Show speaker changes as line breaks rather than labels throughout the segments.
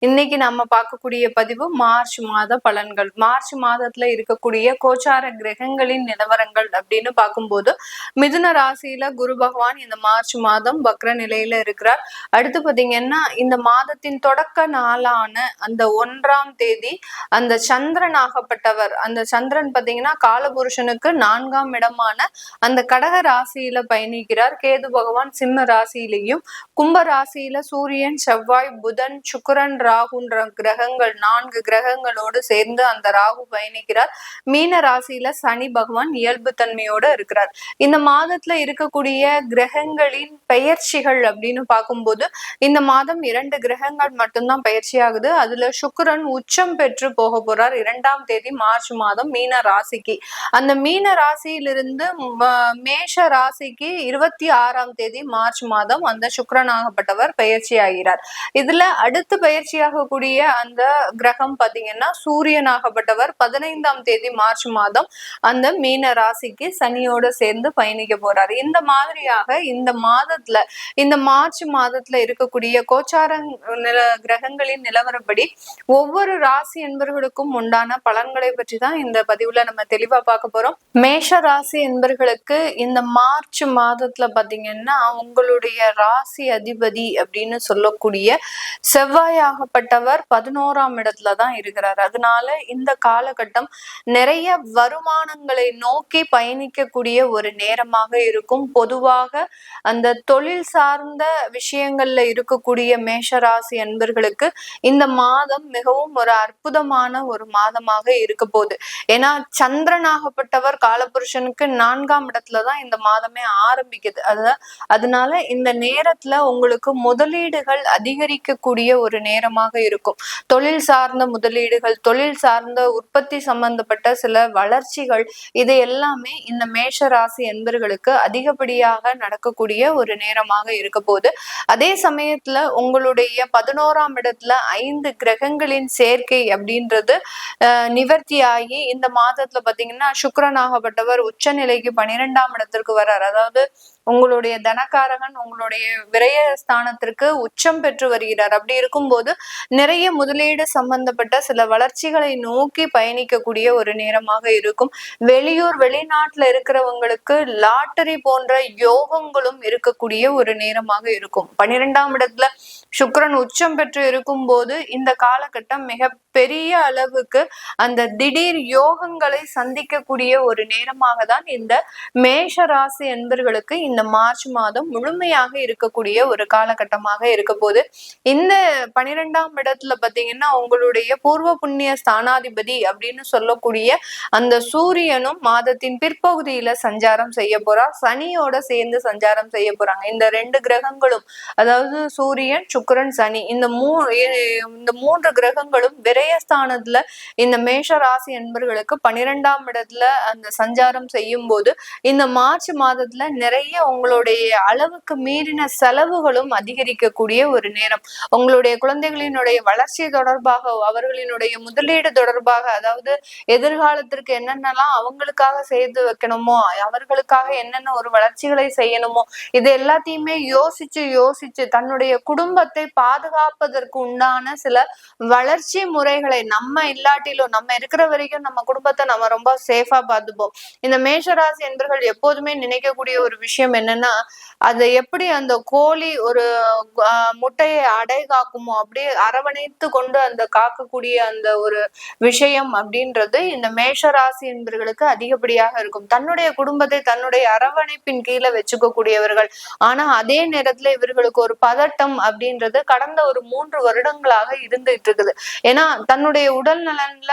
இன்னைக்கு நம்ம பார்க்கக்கூடிய பதிவு மார்ச் மாத பலன்கள். மார்ச் மாதத்துல இருக்கக்கூடிய கோச்சார கிரகங்களின் நிலவரங்கள் அப்படின்னு பார்க்கும்போது, மிதுன ராசியில குரு பகவான் இந்த மார்ச் மாதம் வக்ர நிலையில இருக்கிறார். அடுத்து பாத்தீங்கன்னா இந்த மாதத்தின் தொடக்க நாளான அந்த 1ஆம் தேதி அந்த சந்திரன் ஆகப்பட்டவர், அந்த சந்திரன் பாத்தீங்கன்னா காலபுருஷனுக்கு 4ஆம் இடமான அந்த கடக ராசியில பயணிக்கிறார். கேது பகவான் சிம்ம ராசியிலையும், கும்ப ராசியில சூரியன், செவ்வாய், புதன், சுக்கிரன், ராகுன்ற கிரகங்கள் 4 கிரகங்களோடு சேர்ந்து அந்த ராகு பயணிக்கிறார். மீன ராசியில சனி பகவான் இயல்பு தன்மையோட இருக்கிறார். இந்த மாதத்துல இருக்கக்கூடிய கிரகங்களின் பெயர்ச்சிகள் அப்படின்னு பார்க்கும்போது இந்த மாதம் 2 கிரகங்கள் மட்டும்தான் பயிற்சி ஆகுது. அதுல சுக்கிரன் உச்சம் பெற்று போக போறார் 2ஆம் தேதி மார்ச் மாதம் மீன ராசிக்கு. அந்த மீன ராசியிலிருந்து மேஷ ராசிக்கு 26ஆம் தேதி மார்ச் மாதம் அந்த சுக்கிரனாகப்பட்டவர் பயிற்சி ஆகிறார். இதுல அடுத்து பயிற்சியாகக்கூடிய அந்த கிரகம் பாத்தீங்கன்னா சூரியனாகப்பட்டவர் 15ஆம் தேதி மார்ச் மாதம் அந்த மீன ராசிக்கு சனியோட சேர்ந்து பயணிக்க போறாரு. இந்த மாதிரியாக இந்த மாதத்துல, இந்த மார்ச் மாதத்துல இருக்கக்கூடிய கோச்சார கிரகங்களின் நிலவரப்படி ஒவ்வொரு ராசி என்பவர்களுக்கும் உண்டான பலன்களை பற்றி தான் இந்த பதிவுல நம்ம தெளிவா பார்க்க போறோம். மேஷ ராசி என்பவர்களுக்கு இந்த மார்ச் மாதத்துல பாத்தீங்கன்னா உங்களுடைய ராசி அதிபதி அப்படின்னு சொல்லக்கூடிய செவ்வாயாகப்பட்டவர் 11ஆம் இடத்துலதான் இருக்கிறார். அதனால இந்த காலகட்டம் நிறைய வருமானங்களை நோக்கி பயணிக்கக்கூடிய ஒரு நேரமாக இருக்கும். பொதுவாக அந்த தொழில் சார்ந்த விஷயங்கள்ல இருக்கக்கூடிய மேஷராசி அன்பர்களுக்கு இந்த மாதம் மிகவும் ஒரு அற்புதமான ஒரு மாதமாக இருக்க போகுது. ஏன்னா சந்திரனாகப்பட்டவர் காலபுருஷனுக்கு 4ஆம் இடத்துலதான் இந்த மாதமே ஆரம்பிக்குது. அதனால இந்த நேரத்துல உங்களுக்கு முதலீடுகள் அதிகரிக்கக்கூடிய ஒரு நேரமாக இருக்கும். தொழில் சார்ந்த முதலீடுகள், தொழில் சார்ந்த உற்பத்தி சம்பந்தப்பட்ட சில வளர்ச்சிகள், இது எல்லாமே இந்த மேஷ ராசி என்பர்களுக்கு அதிகப்படியாக நடக்கக்கூடிய ஒரு நேரமாக இருக்க போகுது. அதே சமயத்துல உங்களுடைய 11ஆம் இடத்துல 5 கிரகங்களின் சேர்க்கை அப்படின்றது நிவர்த்தியாகி இந்த மாதத்துல பாத்தீங்கன்னா சுக்கிரனாகப்பட்டவர் உச்ச நிலைக்கு 12ஆம் இடத்திற்கு வர்றார். அதாவது உங்களுடைய தனக்காரகன் உங்களுடைய விரயஸ்தானத்திற்கு உச்சம் பெற்று வருகிறார். அப்படி இருக்கும்போது நிறைய முதலீடு சம்பந்தப்பட்ட சில வளர்ச்சிகளை நோக்கி பயணிக்கக்கூடிய ஒரு நேரமாக இருக்கும். வெளியூர் வெளிநாட்டுல இருக்கிறவங்களுக்கு லாட்டரி போன்ற யோகங்களும் இருக்கக்கூடிய ஒரு நேரமாக இருக்கும். 12ஆம் இடத்துல சுக்கிரன் உச்சம் பெற்று இருக்கும் போது இந்த காலகட்டம் மிக பெரிய அளவுக்கு அந்த திடீர் யோகங்களை சந்திக்கக்கூடிய ஒரு நேரமாக தான் இந்த மேஷ ராசி என்பர்களுக்கு இந்த மார்ச் மாதம் முழுமையாக இருக்கக்கூடிய ஒரு காலகட்டமாக இருக்க போது. இந்த 12ஆம் இடத்துல பாத்தீங்கன்னா உங்களுடைய பூர்வ புண்ணிய ஸ்தானாதிபதி அப்படின்னு சொல்லக்கூடிய அந்த சூரியனும் மாதத்தின் பிற்பகுதியில சஞ்சாரம் செய்ய போறார். சனியோட சேர்ந்து சஞ்சாரம் செய்ய போறாங்க. இந்த 2 கிரகங்களும், அதாவது சூரியன், சுக்கிரன், சனி, இந்த 3 கிரகங்களும் விரயஸ்தானத்துல இந்த மேஷ ராசி என்பர்களுக்கு 12ஆம் இடத்துல அந்த சஞ்சாரம் செய்யும் போது இந்த மார்ச் மாதத்துல நிறைய உங்களுடைய அளவுக்கு மீறின செலவுகளும் அதிகரிக்கக்கூடிய ஒரு நேரம். உங்களுடைய குழந்தைகளினுடைய வளர்ச்சி தொடர்பாக, அவர்களினுடைய முதலீடு தொடர்பாக, அதாவது எதிர்காலத்திற்கு என்னென்னலாம் அவங்களுக்காக செய்து வைக்கணுமோ, அவர்களுக்காக என்னென்ன ஒரு வளர்ச்சிகளை செய்யணுமோ, இது எல்லாத்தையுமே யோசிச்சு தன்னுடைய குடும்பத்தை பாதுகாப்பதற்கு உண்டான சில வளர்ச்சி முறைகளை, நம்ம இல்லாட்டிலும் நம்ம இருக்கிற வரைக்கும் நம்ம குடும்பத்தை நம்ம ரொம்ப சேஃபா பார்த்துப்போம். இந்த மேஷராசி என்பர்கள் எப்போதுமே நினைக்கக்கூடிய ஒரு விஷயம் என்னன்னா, அதை எப்படி அந்த கோழி ஒரு முட்டையை அடை காக்குமோ அப்படியே அரவணைத்து கொண்டு அந்த காக்கக்கூடிய அந்த ஒரு விஷயம் அப்படின்றது இந்த மேஷராசி என்பர்களுக்கு அதிகப்படியாக இருக்கும். தன்னுடைய குடும்பத்தை தன்னுடைய அரவணைப்பின் கீழே வச்சுக்க கூடியவர்கள். ஆனா அதே நேரத்துல இவர்களுக்கு ஒரு பதட்டம் அப்படின்றது கடந்த ஒரு 3 வருடங்களாக இருந்துட்டு இருக்குது. ஏன்னா தன்னுடைய உடல் நலன்ல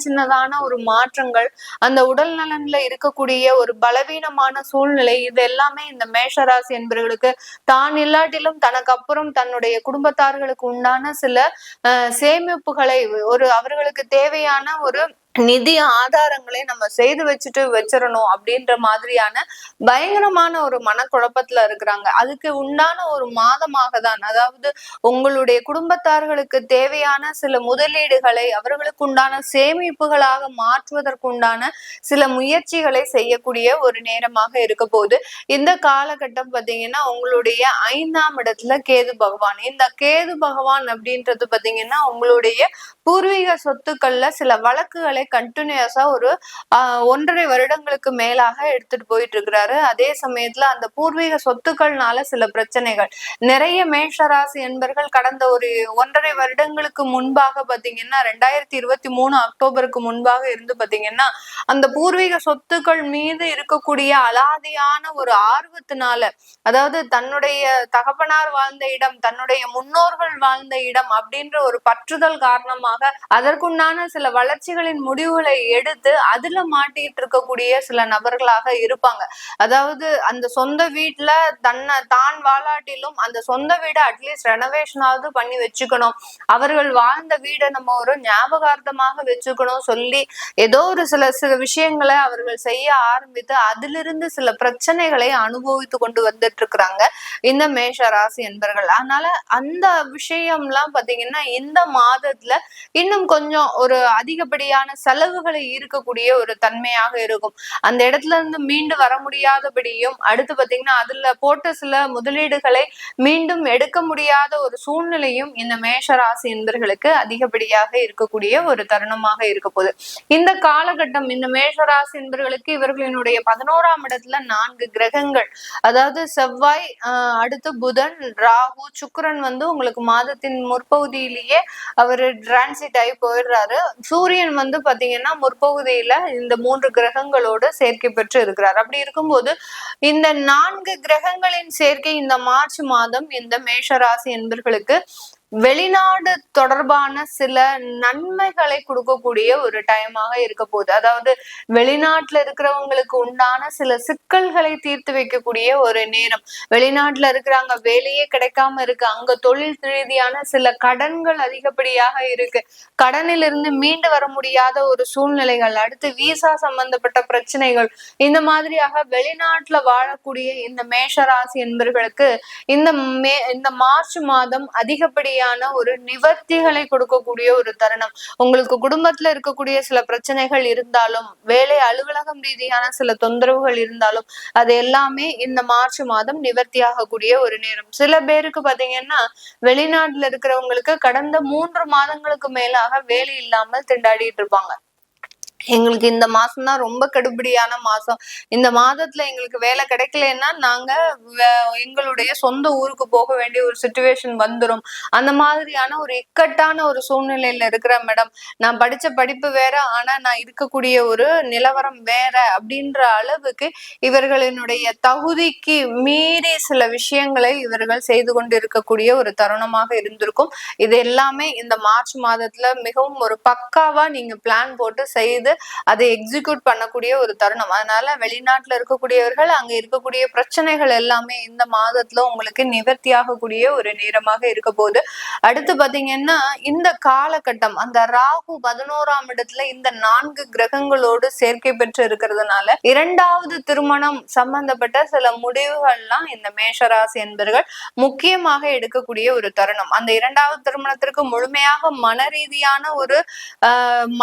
சின்னதான ஒரு மாற்றங்கள், அந்த உடல் நலன்ல இருக்கக்கூடிய ஒரு பலவீனமான சூழ்நிலை, இது எல்லாமே இந்த மேஷராசி என்பவர்களுக்கு தான் இல்லாட்டிலும் தனக்கு அப்புறம் தன்னுடைய குடும்பத்தார்களுக்கு உண்டான சில சேமிப்புகளை, ஒரு அவர்களுக்கு தேவையான ஒரு நிதி ஆதாரங்களை நம்ம செய்து வச்சிடணும் அப்படின்ற மாதிரியான பயங்கரமான ஒரு மனக்குழப்பத்துல இருக்கிறாங்க. அதுக்கு உண்டான ஒரு மாதமாக தான், அதாவது உங்களுடைய குடும்பத்தார்களுக்கு தேவையான சில முதலீடுகளை அவர்களுக்கு உண்டான சேமிப்புகளாக மாற்றுவதற்குண்டான சில முயற்சிகளை செய்யக்கூடிய ஒரு நேரமாக இருக்க போது. இந்த காலகட்டம் பாத்தீங்கன்னா உங்களுடைய 5ஆம் இடத்துல கேது பகவான். இந்த கேது பகவான் அப்படின்றது பாத்தீங்கன்னா உங்களுடைய பூர்வீக சொத்துக்கள்ல சில வழக்குகளை கண்டினியூஸா ஒரு 1.5 வருடங்களுக்கு மேலாக எடுத்துட்டு போயிட்டு இருக்கிறாரு. அதே சமயத்துல அந்த பூர்வீக சொத்துக்கள்னால சில பிரச்சனைகள் நிறைய மேஷராசி என்பர்கள் கடந்த ஒரு 1.5 வருடங்களுக்கு முன்பாக பாத்தீங்கன்னா 2023 அக்டோபருக்கு முன்பாக இருந்து பாத்தீங்கன்னா அந்த பூர்வீக சொத்துக்கள் மீது இருக்கக்கூடிய அலாதியான ஒரு ஆர்வத்தினால, அதாவது தன்னுடைய தகப்பனார் வாழ்ந்த இடம், தன்னுடைய முன்னோர்கள் வாழ்ந்த இடம் அப்படின்ற ஒரு பற்றுதல் காரணமாக அதற்குண்டான சில வளர்ச்சிகளின் முடிவுகளை எடுத்து அதுல மாட்டிட்டு இருக்கக்கூடிய சில நபர்களாக இருப்பாங்க. அதாவது அந்த சொந்த வீட்டுல தான் வாழாட்டிலும் அந்த சொந்த வீடை அட்லீஸ்ட் ரெனோவேஷனாவது பண்ணி வச்சுக்கணும், அவர்கள் வாழ்ந்த வீடை நம்ம ஒரு ஞாபகார்த்தமாக வச்சுக்கணும் சொல்லி ஏதோ ஒரு சில விஷயங்களை அவர்கள் செய்ய ஆரம்பித்து அதிலிருந்து சில பிரச்சனைகளை அனுபவித்து கொண்டு வந்துட்டு இருக்கிறாங்க இந்த மேஷ ராசி என்பர்கள். அதனால அந்த விஷயம்லாம் பாத்தீங்கன்னா இந்த மாதத்துல இன்னும் கொஞ்சம் ஒரு அதிகப்படியான செலவுகளை ஈர்க்கக்கூடிய ஒரு தன்மையாக இருக்கும். அந்த இடத்துல இருந்து மீண்டு வர முடியாதபடியும், அடுத்து பாத்தீங்கன்னா அதுல போட்ட சில முதலீடுகளை மீண்டும் எடுக்க முடியாத ஒரு சூழ்நிலையும் இந்த மேஷராசி என்பர்களுக்கு அதிகப்படியாக இருக்கக்கூடிய ஒரு தருணமாக இருக்க போகுது. இந்த காலகட்டம் இந்த மேஷராசி என்பர்களுக்கு இவர்களினுடைய 11ஆம் இடத்துல 4 கிரகங்கள், அதாவது செவ்வாய், அடுத்து புதன், ராகு, சுக்கிரன் வந்து உங்களுக்கு மாதத்தின் முற்பகுதியிலேயே அவரு டிரான்சிட் ஆகி போயிடுறாரு. சூரியன் வந்து பாத்தீங்கன்னா முற்பகுதியில இந்த 3 கிரகங்களோடு சேர்க்கை பெற்று இருக்கிறார். அப்படி இருக்கும்போது இந்த 4 கிரகங்களின் சேர்க்கை இந்த மார்ச் மாதம் இந்த மேஷராசி என்பர்களுக்கு வெளிநாடு தொடர்பான சில நன்மைகளை கொடுக்கக்கூடிய ஒரு டைமாக இருக்க போகுது. அதாவது வெளிநாட்டுல இருக்கிறவங்களுக்கு உண்டான சில சிக்கல்களை தீர்த்து வைக்கக்கூடிய ஒரு நேரம். வெளிநாட்டுல இருக்கிறாங்க, வேலையே கிடைக்காம இருக்கு, அங்க தொழில் ரீதியான சில கடன்கள் அதிகப்படியாக இருக்கு, கடனிலிருந்து மீண்டு வர முடியாத ஒரு சூழ்நிலைகள், அடுத்து விசா சம்பந்தப்பட்ட பிரச்சனைகள், இந்த மாதிரியாக வெளிநாட்டுல வாழக்கூடிய இந்த மேஷராசி என்பவர்களுக்கு இந்த மார்ச் மாதம் அதிகப்படியான ஒரு நிவர்த்திகளை கொடுக்கக்கூடிய ஒரு தருணம். உங்களுக்கு குடும்பத்துல இருக்கக்கூடிய சில பிரச்சனைகள் இருந்தாலும், வேலை அலுவலகம் ரீதியான சில தொந்தரவுகள் இருந்தாலும், அது எல்லாமே இந்த மார்ச் மாதம் நிவர்த்தி ஆகக்கூடிய ஒரு நேரம். சில பேருக்கு பாத்தீங்கன்னா வெளிநாட்டுல இருக்கிறவங்களுக்கு கடந்த 3 மாதங்களுக்கு மேலாக வேலை இல்லாமல் திண்டாடிட்டு இருப்பாங்க. எங்களுக்கு இந்த மாசம் தான் ரொம்ப கடுபடியான மாசம், இந்த மாதத்துல எங்களுக்கு வேலை கிடைக்கலன்னா நாங்க எங்களுடைய சொந்த ஊருக்கு போக வேண்டிய ஒரு சிச்சுவேஷன் வந்துடும், அந்த மாதிரியான ஒரு இக்கட்டான ஒரு சூழ்நிலையில இருக்கிற மேடம், நான் படிச்ச படிப்பு வேற, ஆனா நான் இருக்கக்கூடிய ஒரு நிலவரம் வேற அப்படின்ற அளவுக்கு இவர்களினுடைய தகுதிக்கு மீறி சில விஷயங்களை இவர்கள் செய்து கொண்டு இருக்கக்கூடிய ஒரு தருணமாக இருந்திருக்கும். இது எல்லாமே இந்த மார்ச் மாதத்துல மிகவும் ஒரு பக்காவா நீங்க பிளான் போட்டு செய்து அதை எக்ஸிக்யூட் பண்ணக்கூடிய ஒரு தருணம். அதனால வெளிநாட்டுல இருக்கக்கூடியவர்கள் அங்க இருக்கக்கூடிய பிரச்சனைகள் எல்லாமே இந்த மாதத்துல உங்களுக்கு நிவர்த்தி ஆகக்கூடிய ஒரு நேரமாக இருக்க போது. அடுத்து பாத்தீங்கன்னா இந்த காலகட்டம் அந்த ராகு 11ஆம் இடத்துல இந்த 4 கிரகங்களோடு சேர்க்கை பெற்று இருக்கிறதுனால 2வது திருமணம் சம்பந்தப்பட்ட சில முடிவுகள்லாம் இந்த மேஷராசி என்பவர்கள் முக்கியமாக எடுக்கக்கூடிய ஒரு தருணம். அந்த 2வது திருமணத்திற்கு முழுமையாக மன ரீதியான ஒரு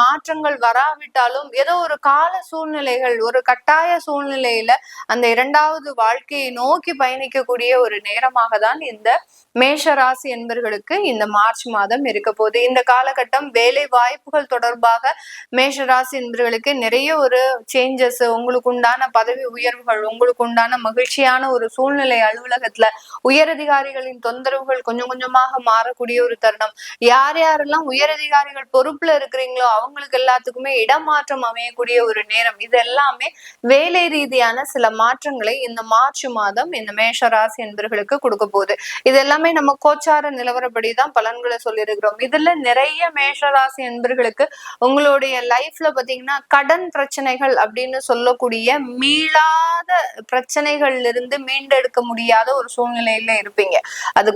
மாற்றங்கள் வராவிட்டாலும் ஏதோ ஒரு கால சூழ்நிலைகள், ஒரு கட்டாய சூழ்நிலையில அந்த 2வது வாழ்க்கையை நோக்கி பயணிக்கக்கூடிய ஒரு நேரமாக தான் இந்த மேஷராசி என்பர்களுக்கு இந்த மார்ச் மாதம் இருக்க போது. இந்த காலகட்டம் வேலை வாய்ப்புகள் தொடர்பாக மேஷராசி என்பர்களுக்கு நிறைய ஒரு சேஞ்சஸ், உங்களுக்கு உண்டான பதவி உயர்வுகள், உங்களுக்கு உண்டான மகிழ்ச்சியான ஒரு சூழ்நிலை, அலுவலகத்துல உயரதிகாரிகளின் தொந்தரவுகள் கொஞ்சம் கொஞ்சமாக மாறக்கூடிய ஒரு தருணம். யார் யாரெல்லாம் உயரதிகாரிகள் பொறுப்புல இருக்கிறீங்களோ அவங்களுக்கு எல்லாத்துக்குமே இடமாற்றம் அமையக்கூடிய ஒரு நேரம். இது எல்லாமே வேலை ரீதியான சில மாற்றங்களை இந்த மார்ச் மாதம் இந்த மேஷராசி என்பர்களுக்கு கொடுக்க போகுது. இது எல்லாமே நம்ம கோச்சார நிலவரப்படிதான் பலன்களை சொல்லியிருக்கிறோம். இதுல நிறைய மேஷராசி என்பர்களுக்கு உங்களுடைய லைஃப்ல பாத்தீங்கன்னா கடன் பிரச்சனைகள் அப்படின்னு சொல்லக்கூடிய மீளாத பிரச்சனைகள்ல இருந்து மீண்டெடுக்க முடியாத ஒரு சூழ்நிலையில இருப்பீங்க. அது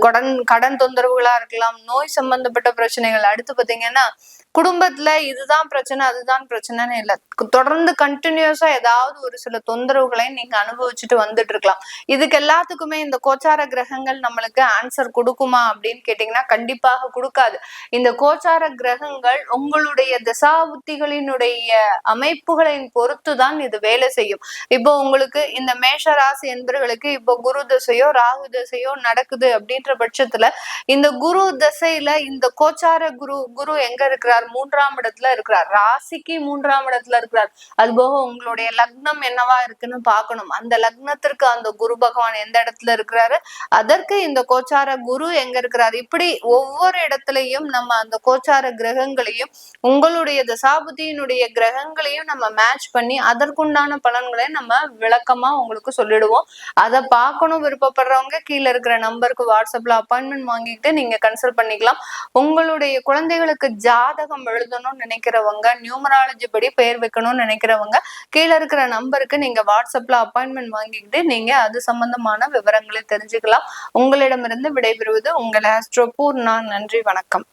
கடன் தொந்தரவுகளா இருக்கலாம், நோய் சம்பந்தப்பட்ட பிரச்சனைகள், அடுத்து பாத்தீங்கன்னா குடும்பத்துல இதுதான் பிரச்சனை அதுதான் பிரச்சனை பிரச்சனைன்னு இல்லை. தொடர்ந்து கண்டினியூஸா ஏதாவது ஒரு சில தொந்தரவுகளை நீங்க அனுபவிச்சுட்டு வந்துட்டு இருக்கலாம். இதுக்கு எல்லாத்துக்குமே இந்த கோச்சார கிரகங்கள் நம்மளுக்கு ஆன்சர் கொடுக்குமா அப்படின்னு கேட்டீங்கன்னா கண்டிப்பாக கொடுக்காது. இந்த கோச்சார கிரகங்கள் உங்களுடைய தசாபுத்திகளினுடைய அமைப்புகளின் பொறுத்துதான் இது வேலை செய்யும். இப்போ உங்களுக்கு இந்த மேஷ ராசி என்பவர்களுக்கு இப்போ குரு தசையோ ராகு தசையோ நடக்குது அப்படின்ற பட்சத்துல இந்த குரு தசையில இந்த கோச்சார குரு எங்க இருக்கிறார்? 3ஆம் இடத்துல இருக்கிறார். ராசிக்கு 3ஆம் இடத்துல இருக்கிறார். அது போக உங்களுடைய லக்னம் என்னவா இருக்குன்னு பார்க்கணும். அந்த லக்னத்திற்கு அந்த குரு பகவான் எந்த இடத்துல இருக்கிறாரு, அதற்கு இந்த கோச்சார குரு எங்க இருக்கிறார், இப்படி ஒவ்வொரு இடத்துலயும் நம்ம அந்த கோச்சார கிரகங்களையும் உங்களுடைய தசாபுத்தியினுடைய கிரகங்களையும் நம்ம மேட்ச் பண்ணி அதற்குண்டான பலன்களை நம்ம விளக்கமா உங்களுக்கு சொல்லிடுவோம். அதை பார்க்கணும் விருப்பப்படுறவங்க கீழே இருக்கிற நம்பருக்கு வாட்ஸ்அப்ல அப்பாயின்மெண்ட் வாங்கிட்டு நீங்க கன்சல்ட் பண்ணிக்கலாம். உங்களுடைய குழந்தைகளுக்கு ஜாதகம் எழுதணும்னு நினைக்கிறவங்க, நியூமராலஜி படி பெயர் வைக்கணும்னு நினைக்கிறவங்க கீழே இருக்கிற நம்பருக்கு நீங்க வாட்ஸ்அப்ல அப்பாயின்மெண்ட் வாங்கிக்கிட்டு நீங்க அது சம்பந்தமான விவரங்களை தெரிஞ்சுக்கலாம். உங்களிடமிருந்து விடைபெறுவது உங்கள் ஆஸ்ட்ரோ பூர்ணா. நன்றி, வணக்கம்.